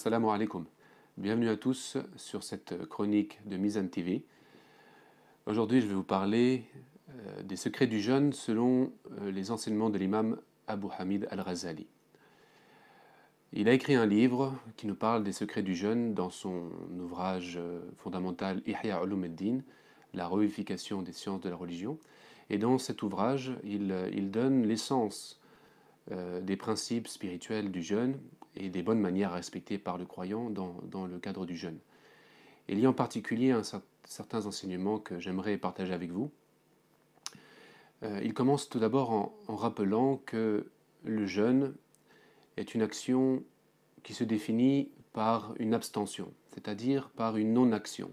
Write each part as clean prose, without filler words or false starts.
Assalamu alaikum. Bienvenue à tous sur cette chronique de Mizan TV. Aujourd'hui, je vais vous parler des secrets du jeûne selon les enseignements de l'imam Abu Hamid al-Ghazali. Il a écrit un livre qui nous parle des secrets du jeûne dans son ouvrage fondamental Ihya Ulumuddin, la revivification des sciences de la religion. Et dans cet ouvrage, il donne l'essence des principes spirituels du jeûne et des bonnes manières à respecter par le croyant dans le cadre du jeûne. Il y a en particulier certains enseignements que j'aimerais partager avec vous. Il commence tout d'abord en rappelant que le jeûne est une action qui se définit par une abstention, c'est-à-dire par une non-action.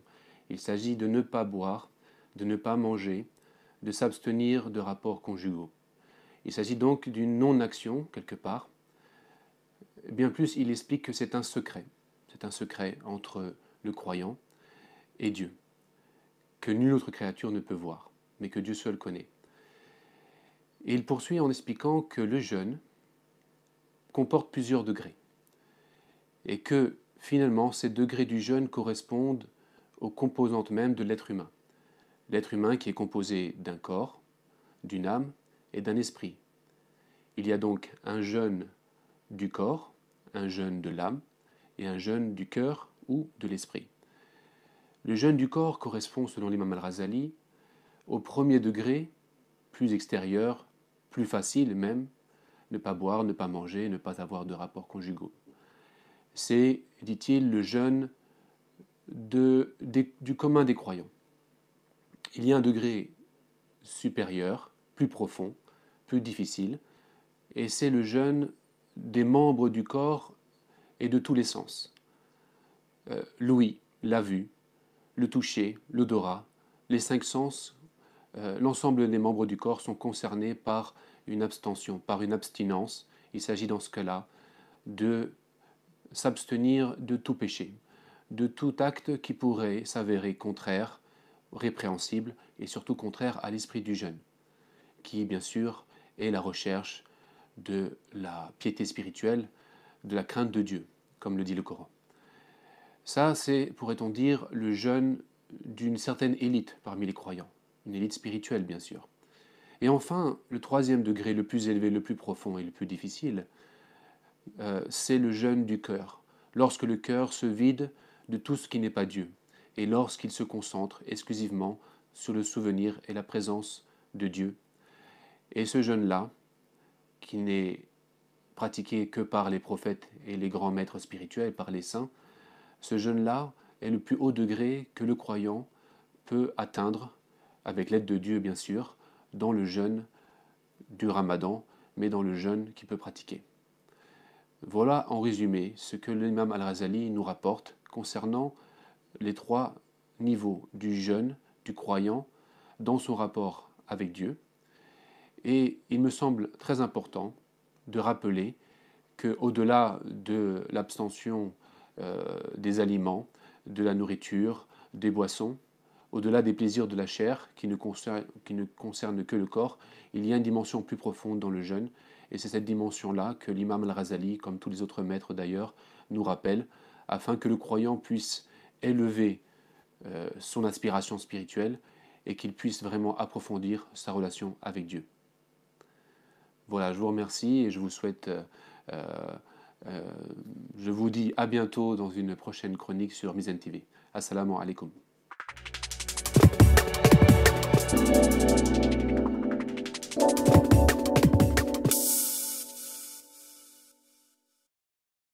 Il s'agit de ne pas boire, de ne pas manger, de s'abstenir de rapports conjugaux. Il s'agit donc d'une non-action, quelque part. Bien plus, il explique que c'est un secret. C'est un secret entre le croyant et Dieu, que nulle autre créature ne peut voir, mais que Dieu seul connaît. Et il poursuit en expliquant que le jeûne comporte plusieurs degrés, et que finalement, ces degrés du jeûne correspondent aux composantes mêmes de l'être humain. L'être humain qui est composé d'un corps, d'une âme et d'un esprit. Il y a donc un jeûne du corps, un jeûne de l'âme et un jeûne du cœur ou de l'esprit. Le jeûne du corps correspond, selon l'imam al-Ghazali, au premier degré, plus extérieur, plus facile même, ne pas boire, ne pas manger, ne pas avoir de rapports conjugaux. C'est, dit-il, le jeûne du commun des croyants. Il y a un degré supérieur, plus profond, plus difficile, et c'est le jeûne des membres du corps et de tous les sens. L'ouïe, la vue, le toucher, l'odorat, les 5 sens, l'ensemble des membres du corps sont concernés par une abstention, par une abstinence. Il s'agit dans ce cas-là de s'abstenir de tout péché, de tout acte qui pourrait s'avérer contraire, répréhensible et surtout contraire à l'esprit du jeûne, qui bien sûr est la recherche de la piété spirituelle, de la crainte de Dieu, comme le dit le Coran. Ça, c'est, pourrait-on dire, le jeûne d'une certaine élite parmi les croyants, une élite spirituelle bien sûr. Et enfin, le troisième degré, le plus élevé, le plus profond et le plus difficile, c'est le jeûne du cœur, lorsque le cœur se vide de tout ce qui n'est pas Dieu, et lorsqu'il se concentre exclusivement sur le souvenir et la présence de Dieu. Et ce jeûne-là, qui n'est pratiqué que par les prophètes et les grands maîtres spirituels, par les saints, ce jeûne-là est le plus haut degré que le croyant peut atteindre, avec l'aide de Dieu bien sûr, dans le jeûne du Ramadan, mais dans le jeûne qu'il peut pratiquer. Voilà en résumé ce que l'imam al-Ghazali nous rapporte concernant les 3 niveaux du jeûne, du croyant, dans son rapport avec Dieu. Et il me semble très important de rappeler qu'au-delà de l'abstention des aliments, de la nourriture, des boissons, au-delà des plaisirs de la chair qui ne concernent que le corps, il y a une dimension plus profonde dans le jeûne, et c'est cette dimension-là que l'imam al-Ghazali, comme tous les autres maîtres d'ailleurs, nous rappelle, afin que le croyant puisse élever son aspiration spirituelle et qu'il puisse vraiment approfondir sa relation avec Dieu. Voilà, je vous remercie et je vous souhaite, je vous dis à bientôt dans une prochaine chronique sur Mizan TV. Assalamu alaikum.